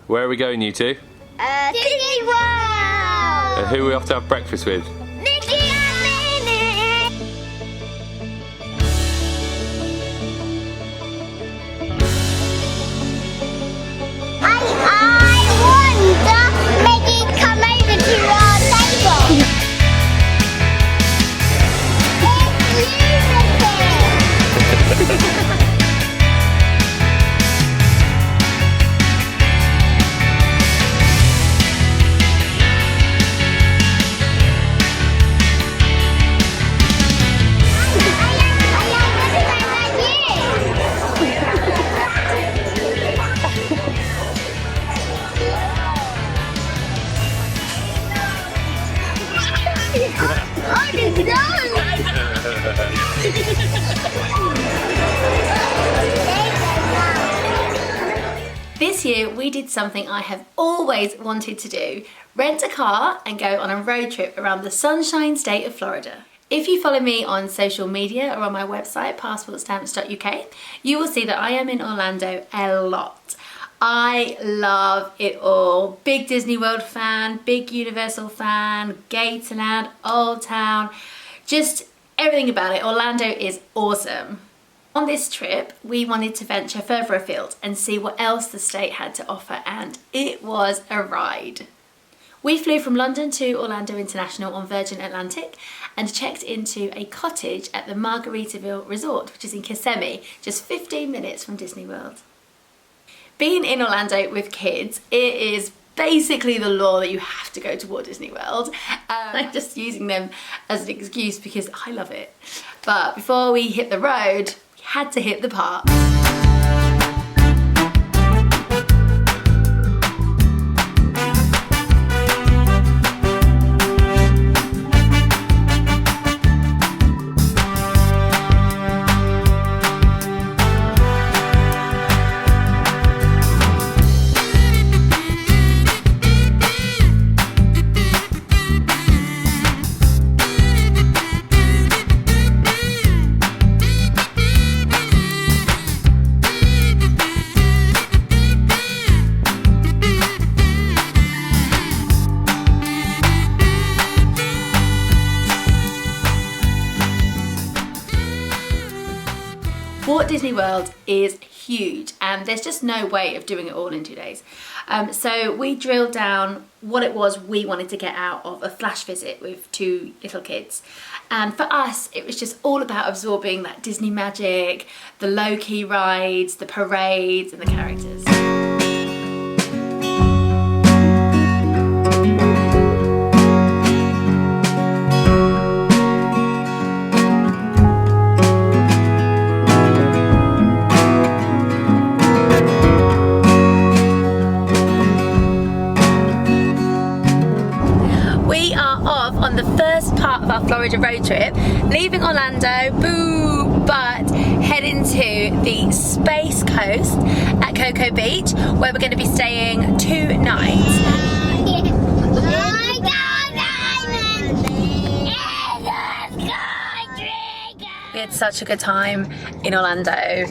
Where are we going, you two? Disney World! Who are we off to have breakfast with? Mickey and Minnie! I wonder, Mickey, come over to our table. It's beautiful. This year we did something I have always wanted to do, rent a car and go on a road trip around the sunshine state of Florida. If you follow me on social media or on my website, passportstamps.uk, you will see that I am in Orlando a lot. I love it all. Big Disney World fan, big Universal fan, Gatorland, Old Town, just everything about it. Orlando is awesome. On this trip, we wanted to venture further afield and see what else the state had to offer, and it was a ride. We flew from London to Orlando International on Virgin Atlantic and checked into a cottage at the Margaritaville Resort, which is in Kissimmee, just 15 minutes from Disney World. Being in Orlando with kids, it is basically the law that you have to go to Walt Disney World. I'm just using them as an excuse because I love it. But before we hit the road, we had to hit the park. Walt Disney World is huge and there's just no way of doing it all in 2 days. So we drilled down what it was we wanted to get out of a flash visit with 2 little kids. And for us, it was just all about absorbing that Disney magic, the low-key rides, the parades and the characters. On the first part of our Florida road trip, leaving Orlando, boo, but heading to the Space Coast at Cocoa Beach, where we're going to be staying 2 nights. We had such a good time in Orlando.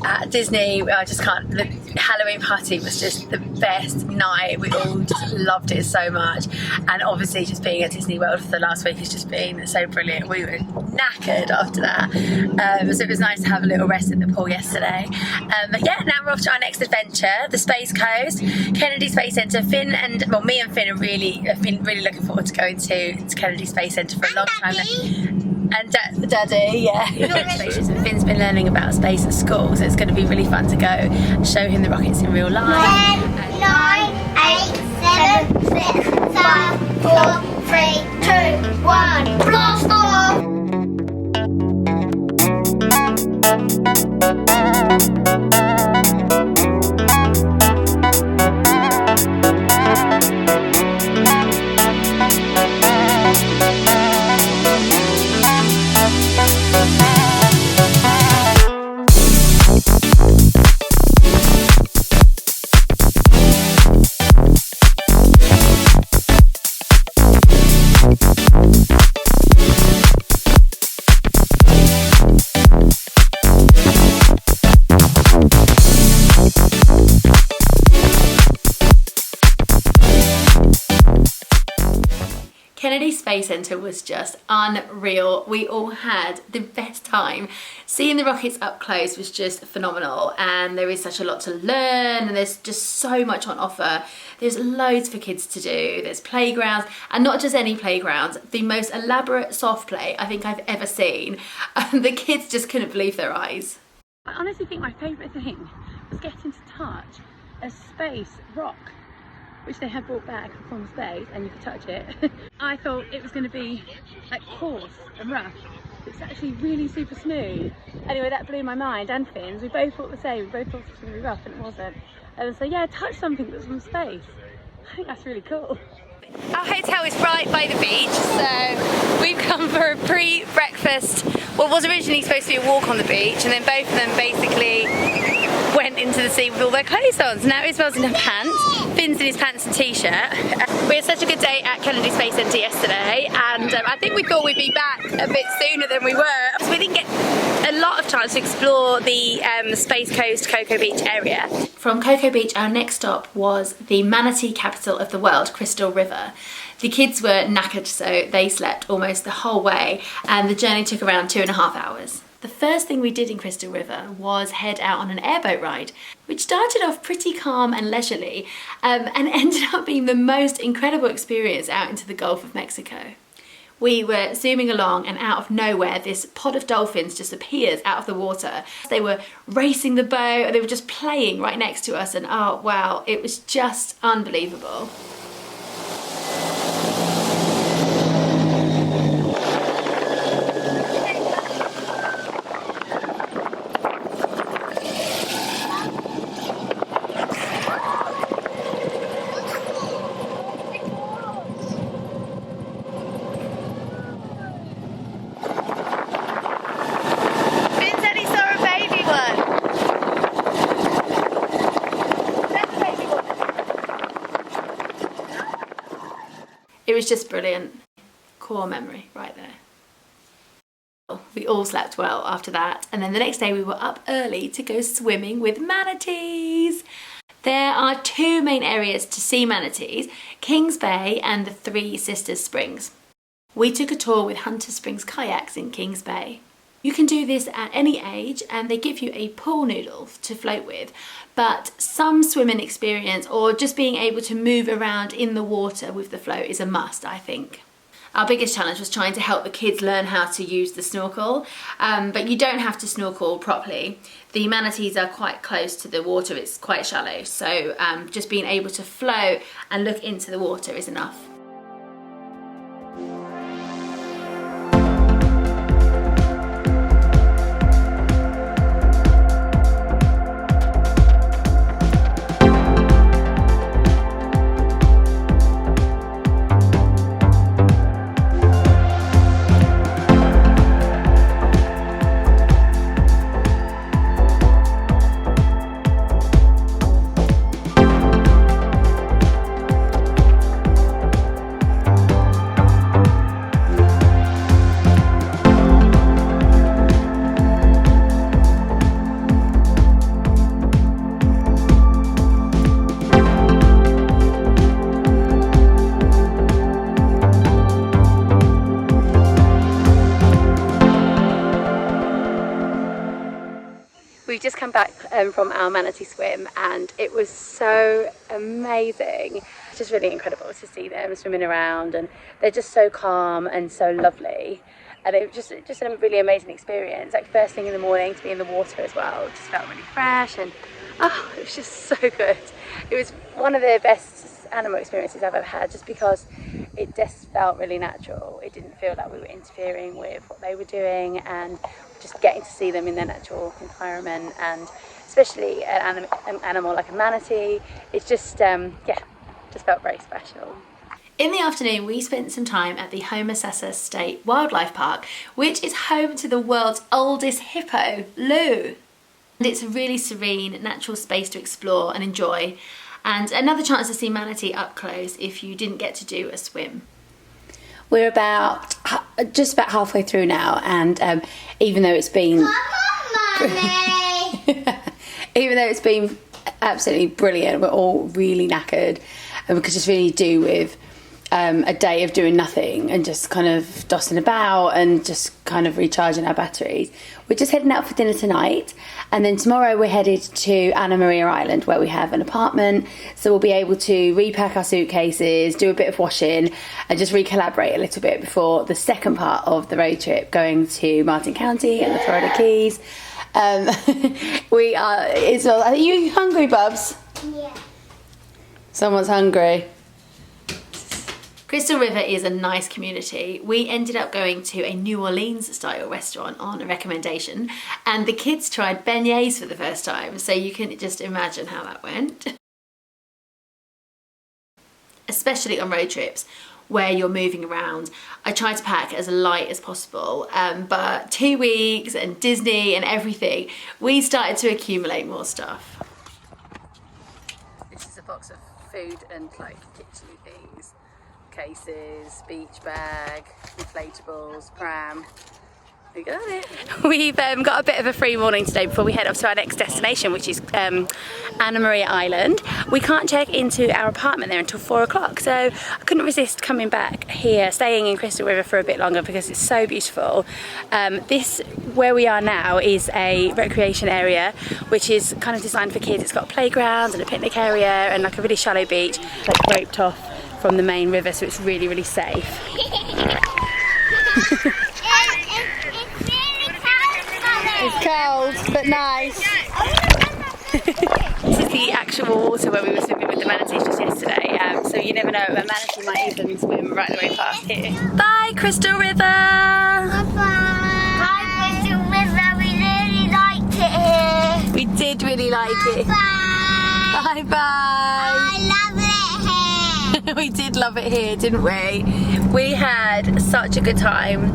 At Disney, I just can't, the Halloween party was just the best night. We all just loved it so much, and obviously just being at Disney World for the last week has just been so brilliant. We were knackered after that, so it was nice to have a little rest in the pool yesterday. But yeah, now we're off to our next adventure, the Space Coast, Kennedy Space Centre. Finn and, well, me and Finn have been really looking forward to going to Kennedy Space Centre for a long time. And Daddy, yeah. Finn's been learning about space at school, so it's going to be really fun to go and show him the rockets in real life. 10, 9, 8, 7, 6, 5, 4, 3, 2, 1, blast off! Kennedy Space Center was just unreal. We all had the best time. Seeing the rockets up close was just phenomenal, and there is such a lot to learn, and there's just so much on offer. There's loads for kids to do. There's playgrounds, and not just any playgrounds, the most elaborate soft play I think I've ever seen. The kids just couldn't believe their eyes. I honestly think my favourite thing was getting to touch a space rock, which they had brought back from space, and you could touch it. I thought it was going to be like coarse and rough. It's actually really super smooth. Anyway, that blew my mind, and Finn's. We both thought the same. We both thought it was going to be rough, and it wasn't. And so yeah, touch something that's from space. I think that's really cool. Our hotel is right by the beach, so we've come for a pre-breakfast. What was originally supposed to be a walk on the beach, and then both of them basically went into the sea with all their clothes on. So now Isabel's in her pants, Finn's in his pants and t-shirt. We had such a good day at Kennedy Space Centre yesterday, and I think we thought we'd be back a bit sooner than we were. So we didn't get a lot of chance to explore the Space Coast Cocoa Beach area. From Cocoa Beach, our next stop was the manatee capital of the world, Crystal River. The kids were knackered, so they slept almost the whole way, and the journey took around 2.5 hours. The first thing we did in Crystal River was head out on an airboat ride, which started off pretty calm and leisurely, and ended up being the most incredible experience out into the Gulf of Mexico. We were zooming along, and out of nowhere this pod of dolphins just appears out of the water. They were racing the boat, and they were just playing right next to us, and oh wow, it was just unbelievable. It was just brilliant. Core memory right there. We all slept well after that, and then the next day we were up early to go swimming with manatees. There are two main areas to see manatees, Kings Bay and the Three Sisters Springs. We took a tour with Hunter Springs kayaks in Kings Bay. You can do this at any age, and they give you a pool noodle to float with, but some swimming experience or just being able to move around in the water with the float is a must, I think. Our biggest challenge was trying to help the kids learn how to use the snorkel, but you don't have to snorkel properly. The manatees are quite close to the water, it's quite shallow, so just being able to float and look into the water is enough. We've just come back from our manatee swim, and it was so amazing. It's just really incredible to see them swimming around, and they're just so calm and so lovely. And it was just a really amazing experience. Like first thing in the morning to be in the water as well, it just felt really fresh, and oh, it was just so good. It was one of the best animal experiences I've ever had, just because it just felt really natural. It didn't feel like we were interfering with what they were doing, and just getting to see them in their natural environment, and especially an animal like a manatee, it's just just felt very special. In the afternoon, we spent some time at the Homosassa State Wildlife Park, which is home to the world's oldest hippo, Lou. And it's a really serene, natural space to explore and enjoy, and another chance to see manatee up close if you didn't get to do a swim. We're just about halfway through now, and even though it's been even though it's been absolutely brilliant, we're all really knackered, and we could just really do with a day of doing nothing and just kind of dossing about and just kind of recharging our batteries. We're just heading out for dinner tonight, and then tomorrow we're headed to Anna Maria Island, where we have an apartment, so we'll be able to repack our suitcases, do a bit of washing and just recollaborate a little bit before the second part of the road trip, going to Martin County and the Florida Keys. Are you hungry, Bubs? Yeah. Someone's hungry. Crystal River is a nice community. We ended up going to a New Orleans style restaurant on a recommendation, and the kids tried beignets for the first time, so you can just imagine how that went. Especially on road trips where you're moving around, I try to pack as light as possible, but 2 weeks and Disney and everything, we started to accumulate more stuff. This is a box of food and like kitchen things. Cases, beach bag, inflatables, pram. We got it. We've got a bit of a free morning today before we head off to our next destination, which is Anna Maria Island. We can't check into our apartment there until 4 o'clock, so I couldn't resist coming back here, staying in Crystal River for a bit longer because it's so beautiful. This, where we are now, is a recreation area which is kind of designed for kids. It's got a playground and a picnic area and like a really shallow beach, like roped off from the main river, so it's really, really safe. It's cold, but nice. This is the actual water where we were swimming with the manatees just yesterday, so you never know, a manatee might even swim right the way past here. Bye, Crystal River! Bye, Crystal River. We really liked it here. We did really like it. Bye. Bye bye! I love it here. We did love it here, didn't we? We had such a good time.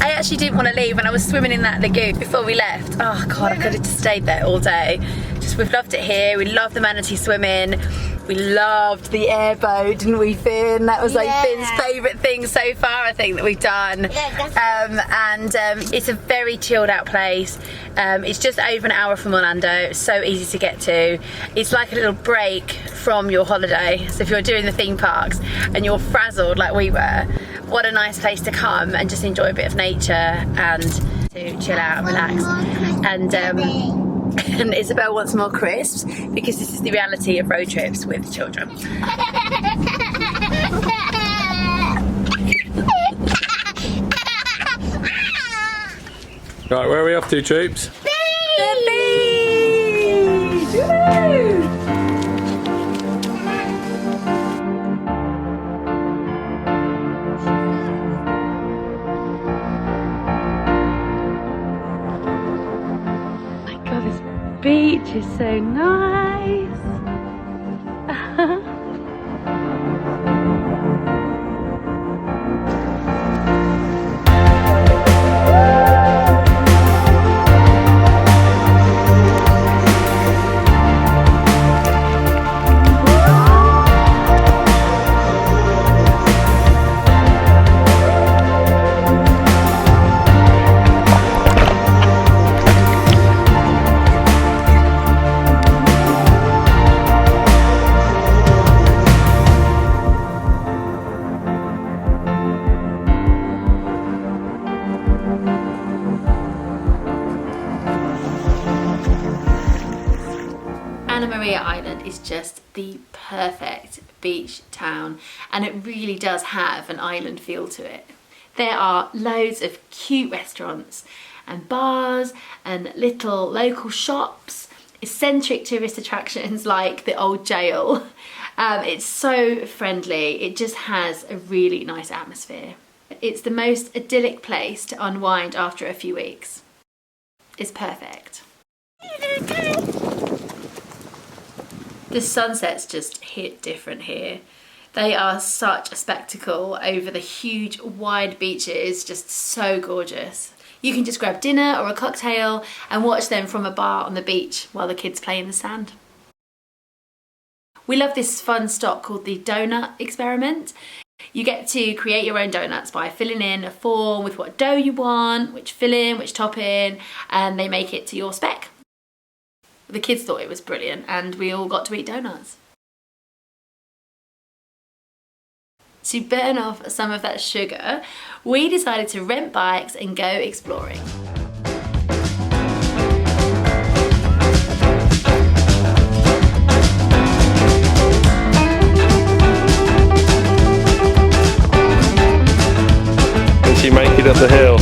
I actually didn't want to leave when I was swimming in that lagoon before we left. Oh God, I could have just stayed there all day. We've loved it here. We love the manatee swimming. We loved the airboat, didn't we, Finn? That was like Finn's favourite thing so far, I think, that we've done. It's a very chilled out place. It's just over an hour from Orlando. It's so easy to get to. It's like a little break from your holiday. So if you're doing the theme parks and you're frazzled like we were, what a nice place to come and just enjoy a bit of nature and to chill out and relax. And Isabel wants more crisps because this is the reality of road trips with children. Right, where are we off to, troops? The beach! Woo! Beach is so nice. Anna Maria Island is just the perfect beach town, and it really does have an island feel to it. There are loads of cute restaurants and bars and little local shops, eccentric tourist attractions like the old jail. It's so friendly, it just has a really nice atmosphere. It's the most idyllic place to unwind after a few weeks. It's perfect. The sunsets just hit different here. They are such a spectacle over the huge wide beaches, just so gorgeous. You can just grab dinner or a cocktail and watch them from a bar on the beach while the kids play in the sand. We love this fun stop called the donut experiment. You get to create your own donuts by filling in a form with what dough you want, which filling, which topping, and they make it to your spec. The kids thought it was brilliant and we all got to eat donuts. to burn off some of that sugar, we decided to rent bikes and go exploring. Can she make it up the hill?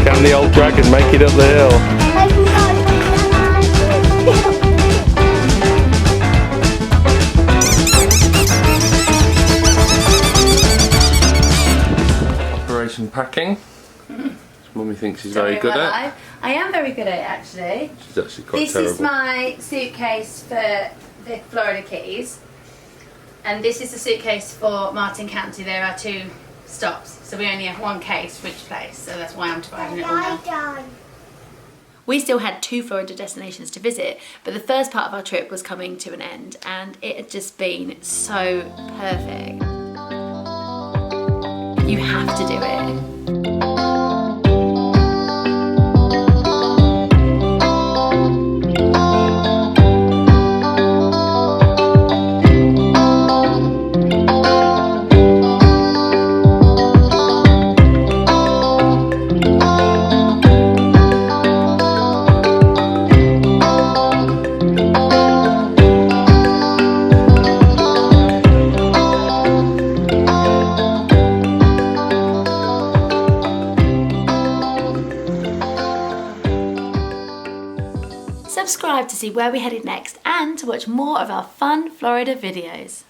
Can the old dragon make it up the hill? Operation packing. Mummy thinks she's very good at. I am very good at it, actually. She's actually quite This terrible. is my suitcase for the Florida Keys, and this is the suitcase for Martin County. There are 2 stops, so we only have 1 case for each place, so that's why I'm dividing it all now. We still had 2 Florida destinations to visit, but the first part of our trip was coming to an end, and it had just been so perfect. You have to do it. Subscribe to see where we headed next and to watch more of our fun Florida videos.